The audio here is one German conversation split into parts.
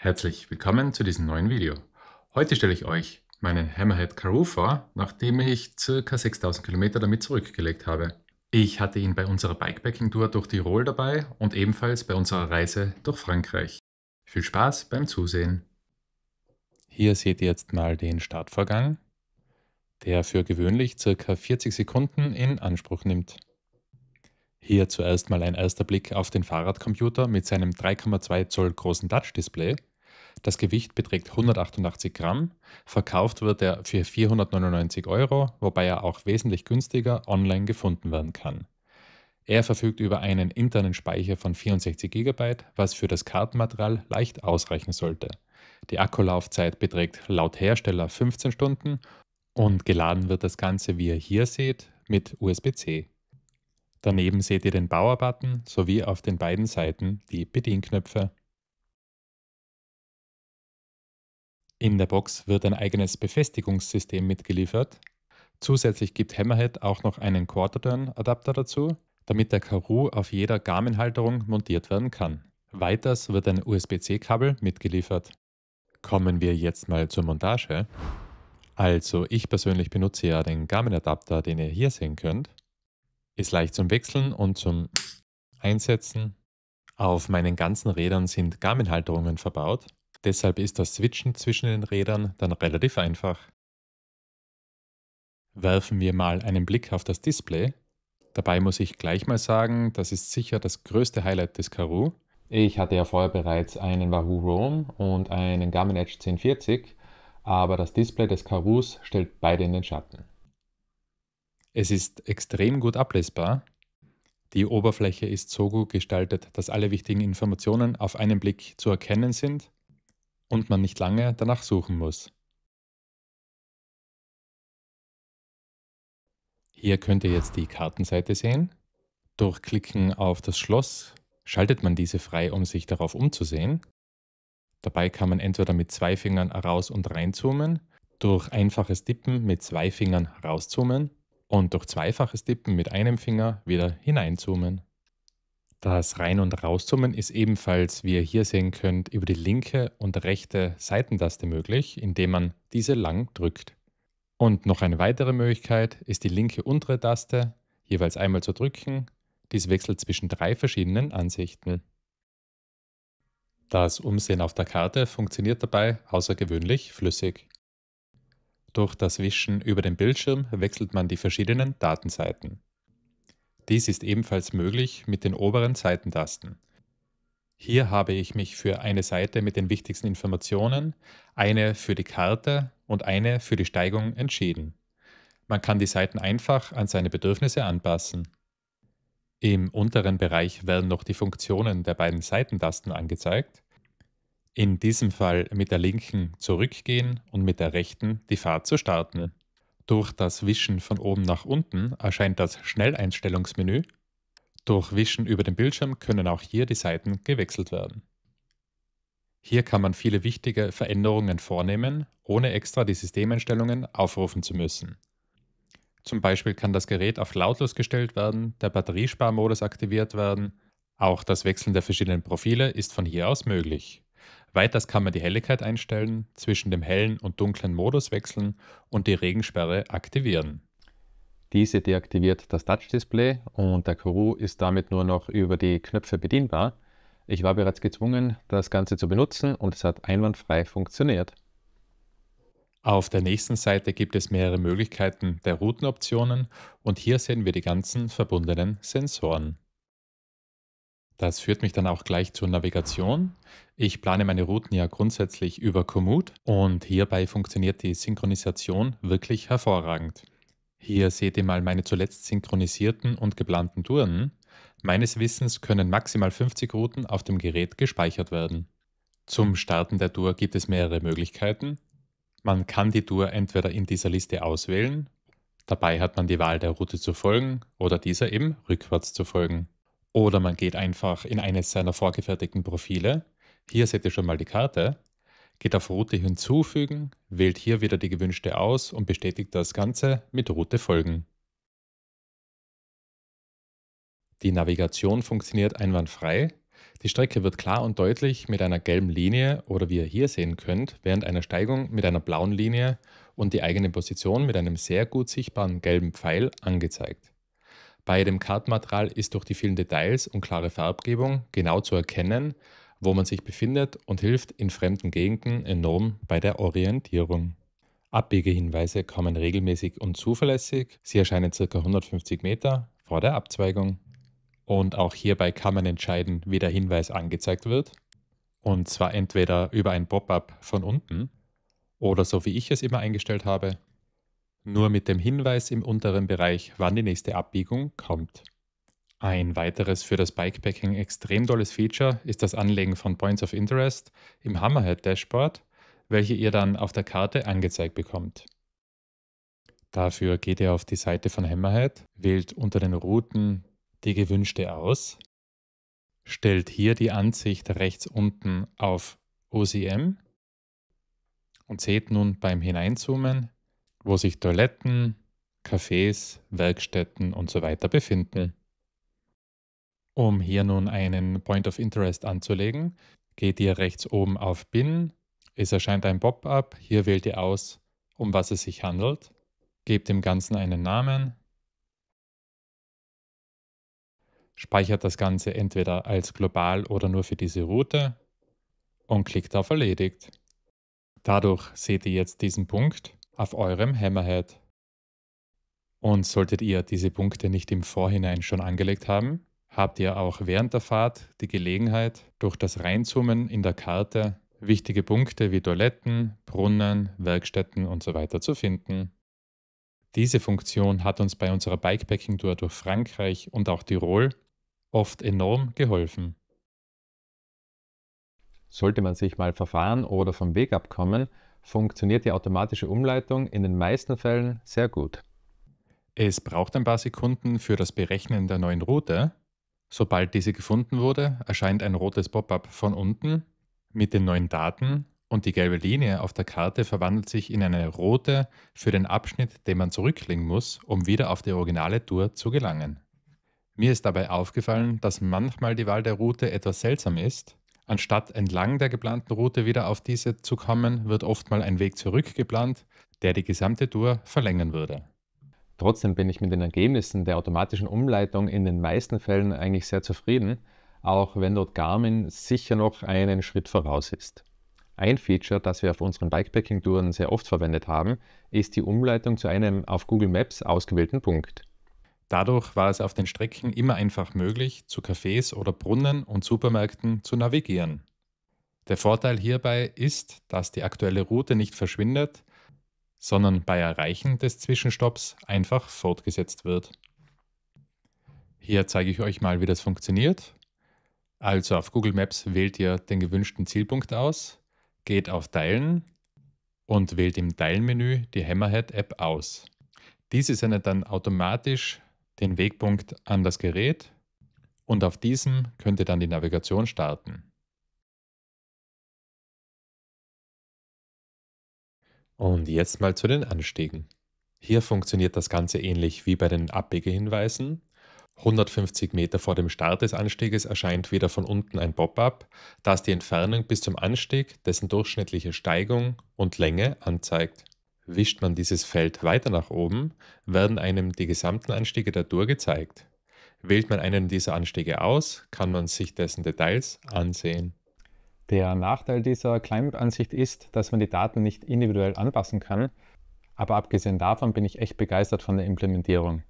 Herzlich willkommen zu diesem neuen Video. Heute stelle ich euch meinen Hammerhead Karoo vor, nachdem ich ca. 6000 Kilometer damit zurückgelegt habe. Ich hatte ihn bei unserer Bikepacking-Tour durch Tirol dabei und ebenfalls bei unserer Reise durch Frankreich. Viel Spaß beim Zusehen! Hier seht ihr jetzt mal den Startvorgang, der für gewöhnlich ca. 40 Sekunden in Anspruch nimmt. Hier zuerst mal ein erster Blick auf den Fahrradcomputer mit seinem 3,2 Zoll großen Touch-Display. Das Gewicht beträgt 188 Gramm, verkauft wird er für 499 Euro, wobei er auch wesentlich günstiger online gefunden werden kann. Er verfügt über einen internen Speicher von 64 GB, was für das Kartenmaterial leicht ausreichen sollte. Die Akkulaufzeit beträgt laut Hersteller 15 Stunden und geladen wird das Ganze, wie ihr hier seht, mit USB-C. Daneben seht ihr den Power-Button sowie auf den beiden Seiten die Bedienknöpfe. In der Box wird ein eigenes Befestigungssystem mitgeliefert. Zusätzlich gibt Hammerhead auch noch einen Quarter-Turn-Adapter dazu, damit der Karoo auf jeder Garmin-Halterung montiert werden kann. Weiters wird ein USB-C-Kabel mitgeliefert. Kommen wir jetzt mal zur Montage. Also ich persönlich benutze ja den Garmin-Adapter, den ihr hier sehen könnt. Ist leicht zum Wechseln und zum Einsetzen. Auf meinen ganzen Rädern sind Garmin-Halterungen verbaut. Deshalb ist das Switchen zwischen den Rädern dann relativ einfach. Werfen wir mal einen Blick auf das Display. Dabei muss ich gleich mal sagen, das ist sicher das größte Highlight des Karoo. Ich hatte ja vorher bereits einen Wahoo Roam und einen Garmin Edge 1040, aber das Display des Karoos stellt beide in den Schatten. Es ist extrem gut ablesbar. Die Oberfläche ist so gut gestaltet, dass alle wichtigen Informationen auf einen Blick zu erkennen sind und man nicht lange danach suchen muss. Hier könnt ihr jetzt die Kartenseite sehen. Durch Klicken auf das Schloss schaltet man diese frei, um sich darauf umzusehen. Dabei kann man entweder mit 2 Fingern raus- und reinzoomen, durch einfaches Tippen mit 2 Fingern rauszoomen und durch zweifaches Tippen mit einem Finger wieder hineinzoomen. Das Rein- und Rauszoomen ist ebenfalls, wie ihr hier sehen könnt, über die linke und rechte Seitentaste möglich, indem man diese lang drückt. Und noch eine weitere Möglichkeit ist die linke untere Taste, jeweils einmal zu drücken. Dies wechselt zwischen 3 verschiedenen Ansichten. Das Umsehen auf der Karte funktioniert dabei außergewöhnlich flüssig. Durch das Wischen über den Bildschirm wechselt man die verschiedenen Datenseiten. Dies ist ebenfalls möglich mit den oberen Seitentasten. Hier habe ich mich für eine Seite mit den wichtigsten Informationen, eine für die Karte und eine für die Steigung entschieden. Man kann die Seiten einfach an seine Bedürfnisse anpassen. Im unteren Bereich werden noch die Funktionen der beiden Seitentasten angezeigt. In diesem Fall mit der linken zurückgehen und mit der rechten die Fahrt zu starten. Durch das Wischen von oben nach unten erscheint das Schnelleinstellungsmenü. Durch Wischen über den Bildschirm können auch hier die Seiten gewechselt werden. Hier kann man viele wichtige Veränderungen vornehmen, ohne extra die Systemeinstellungen aufrufen zu müssen. Zum Beispiel kann das Gerät auf lautlos gestellt werden, der Batteriesparmodus aktiviert werden. Auch das Wechseln der verschiedenen Profile ist von hier aus möglich. Weiters kann man die Helligkeit einstellen, zwischen dem hellen und dunklen Modus wechseln und die Regensperre aktivieren. Diese deaktiviert das Touch-Display und der Karoo ist damit nur noch über die Knöpfe bedienbar. Ich war bereits gezwungen, das Ganze zu benutzen und es hat einwandfrei funktioniert. Auf der nächsten Seite gibt es mehrere Möglichkeiten der Routenoptionen und hier sehen wir die ganzen verbundenen Sensoren. Das führt mich dann auch gleich zur Navigation. Ich plane meine Routen ja grundsätzlich über Komoot und hierbei funktioniert die Synchronisation wirklich hervorragend. Hier seht ihr mal meine zuletzt synchronisierten und geplanten Touren. Meines Wissens können maximal 50 Routen auf dem Gerät gespeichert werden. Zum Starten der Tour gibt es mehrere Möglichkeiten. Man kann die Tour entweder in dieser Liste auswählen, dabei hat man die Wahl der Route zu folgen oder dieser eben rückwärts zu folgen. Oder man geht einfach in eines seiner vorgefertigten Profile. Hier seht ihr schon mal die Karte. Geht auf Route hinzufügen, wählt hier wieder die gewünschte aus und bestätigt das Ganze mit Route folgen. Die Navigation funktioniert einwandfrei. Die Strecke wird klar und deutlich mit einer gelben Linie oder wie ihr hier sehen könnt, während einer Steigung mit einer blauen Linie und die eigene Position mit einem sehr gut sichtbaren gelben Pfeil angezeigt. Bei dem Kartenmaterial ist durch die vielen Details und klare Farbgebung genau zu erkennen, wo man sich befindet und hilft in fremden Gegenden enorm bei der Orientierung. Abbiegehinweise kommen regelmäßig und zuverlässig. Sie erscheinen ca. 150 Meter vor der Abzweigung. Und auch hierbei kann man entscheiden, wie der Hinweis angezeigt wird. Und zwar entweder über ein Pop-up von unten oder so wie ich es immer eingestellt habe, nur mit dem Hinweis im unteren Bereich, wann die nächste Abbiegung kommt. Ein weiteres für das Bikepacking extrem tolles Feature ist das Anlegen von Points of Interest im Hammerhead Dashboard, welche ihr dann auf der Karte angezeigt bekommt. Dafür geht ihr auf die Seite von Hammerhead, wählt unter den Routen die gewünschte aus, stellt hier die Ansicht rechts unten auf OCM und seht nun beim Hineinzoomen, wo sich Toiletten, Cafés, Werkstätten und so weiter befinden. Um hier nun einen Point of Interest anzulegen, geht ihr rechts oben auf Bin. Es erscheint ein Pop-up. Hier wählt ihr aus, um was es sich handelt. Gebt dem Ganzen einen Namen. Speichert das Ganze entweder als global oder nur für diese Route und klickt auf Erledigt. Dadurch seht ihr jetzt diesen Punkt auf eurem Hammerhead. Und solltet ihr diese Punkte nicht im Vorhinein schon angelegt haben, habt ihr auch während der Fahrt die Gelegenheit, durch das Reinzoomen in der Karte wichtige Punkte wie Toiletten, Brunnen, Werkstätten und so weiter zu finden. Diese Funktion hat uns bei unserer Bikepacking-Tour durch Frankreich und auch Tirol oft enorm geholfen. Sollte man sich mal verfahren oder vom Weg abkommen, funktioniert die automatische Umleitung in den meisten Fällen sehr gut. Es braucht ein paar Sekunden für das Berechnen der neuen Route. Sobald diese gefunden wurde, erscheint ein rotes Pop-up von unten mit den neuen Daten und die gelbe Linie auf der Karte verwandelt sich in eine rote für den Abschnitt, den man zurücklegen muss, um wieder auf die originale Tour zu gelangen. Mir ist dabei aufgefallen, dass manchmal die Wahl der Route etwas seltsam ist. Anstatt entlang der geplanten Route wieder auf diese zu kommen, wird oft mal ein Weg zurück geplant, der die gesamte Tour verlängern würde. Trotzdem bin ich mit den Ergebnissen der automatischen Umleitung in den meisten Fällen eigentlich sehr zufrieden, auch wenn dort Garmin sicher noch einen Schritt voraus ist. Ein Feature, das wir auf unseren Bikepacking-Touren sehr oft verwendet haben, ist die Umleitung zu einem auf Google Maps ausgewählten Punkt. Dadurch war es auf den Strecken immer einfach möglich, zu Cafés oder Brunnen und Supermärkten zu navigieren. Der Vorteil hierbei ist, dass die aktuelle Route nicht verschwindet, sondern bei Erreichen des Zwischenstopps einfach fortgesetzt wird. Hier zeige ich euch mal, wie das funktioniert. Also auf Google Maps wählt ihr den gewünschten Zielpunkt aus, geht auf Teilen und wählt im Teilenmenü die Hammerhead-App aus. Diese sendet dann automatisch den Wegpunkt an das Gerät und auf diesem könnt ihr dann die Navigation starten. Und jetzt mal zu den Anstiegen. Hier funktioniert das Ganze ähnlich wie bei den Abbiegehinweisen. 150 Meter vor dem Start des Anstieges erscheint wieder von unten ein Pop-up, das die Entfernung bis zum Anstieg, dessen durchschnittliche Steigung und Länge anzeigt. Wischt man dieses Feld weiter nach oben, werden einem die gesamten Anstiege der Tour gezeigt. Wählt man einen dieser Anstiege aus, kann man sich dessen Details ansehen. Der Nachteil dieser Kleinbildansicht ist, dass man die Daten nicht individuell anpassen kann, aber abgesehen davon bin ich echt begeistert von der Implementierung.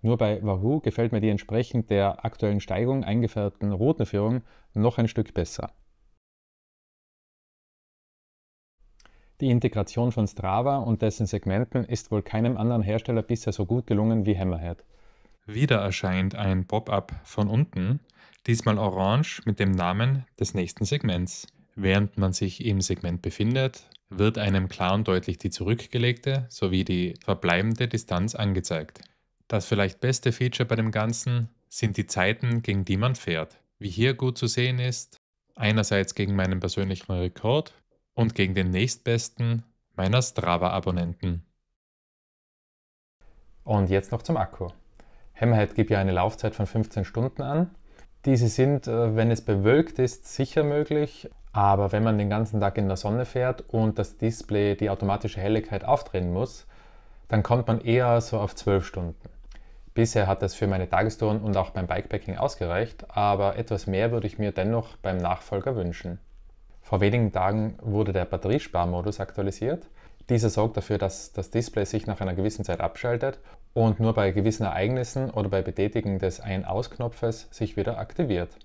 Nur bei Wahoo gefällt mir die entsprechend der aktuellen Steigung eingefärbten Routenführung noch ein Stück besser. Die Integration von Strava und dessen Segmenten ist wohl keinem anderen Hersteller bisher so gut gelungen wie Hammerhead. Wieder erscheint ein Pop-up von unten, diesmal orange mit dem Namen des nächsten Segments. Während man sich im Segment befindet, wird einem klar und deutlich die zurückgelegte sowie die verbleibende Distanz angezeigt. Das vielleicht beste Feature bei dem Ganzen sind die Zeiten, gegen die man fährt. Wie hier gut zu sehen ist, einerseits gegen meinen persönlichen Rekord und gegen den nächstbesten meiner Strava-Abonnenten. Und jetzt noch zum Akku. Hammerhead gibt ja eine Laufzeit von 15 Stunden an. Diese sind, wenn es bewölkt ist, sicher möglich, aber wenn man den ganzen Tag in der Sonne fährt und das Display die automatische Helligkeit aufdrehen muss, dann kommt man eher so auf 12 Stunden. Bisher hat das für meine Tagestouren und auch beim Bikepacking ausgereicht, aber etwas mehr würde ich mir dennoch beim Nachfolger wünschen. Vor wenigen Tagen wurde der Batteriesparmodus aktualisiert. Dieser sorgt dafür, dass das Display sich nach einer gewissen Zeit abschaltet und nur bei gewissen Ereignissen oder bei Betätigen des Ein-Aus-Knopfes sich wieder aktiviert.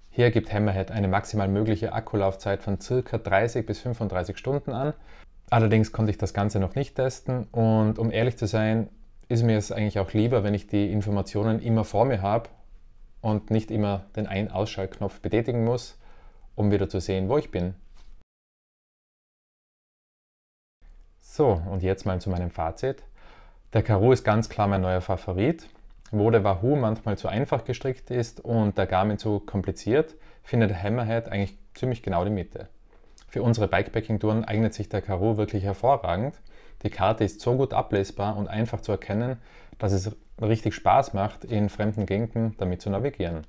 Hier gibt Hammerhead eine maximal mögliche Akkulaufzeit von ca. 30 bis 35 Stunden an. Allerdings konnte ich das Ganze noch nicht testen und um ehrlich zu sein, ist mir es eigentlich auch lieber, wenn ich die Informationen immer vor mir habe und nicht immer den Ein-Ausschaltknopf betätigen muss, um wieder zu sehen, wo ich bin. So, und jetzt mal zu meinem Fazit. Der Karoo ist ganz klar mein neuer Favorit. Wo der Wahoo manchmal zu einfach gestrickt ist und der Garmin zu kompliziert, findet der Hammerhead eigentlich ziemlich genau die Mitte. Für unsere Bikepacking-Touren eignet sich der Karoo wirklich hervorragend. Die Karte ist so gut ablesbar und einfach zu erkennen, dass es richtig Spaß macht, in fremden Gegenden damit zu navigieren.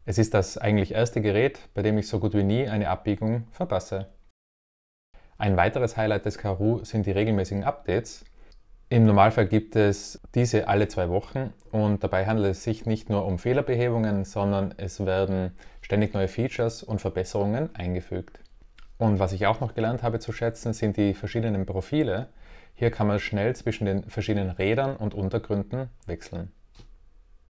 Es ist das eigentlich erste Gerät, bei dem ich so gut wie nie eine Abbiegung verpasse. Ein weiteres Highlight des Karoo sind die regelmäßigen Updates. Im Normalfall gibt es diese alle 2 Wochen und dabei handelt es sich nicht nur um Fehlerbehebungen, sondern es werden ständig neue Features und Verbesserungen eingefügt. Und was ich auch noch gelernt habe zu schätzen, sind die verschiedenen Profile. Hier kann man schnell zwischen den verschiedenen Rädern und Untergründen wechseln.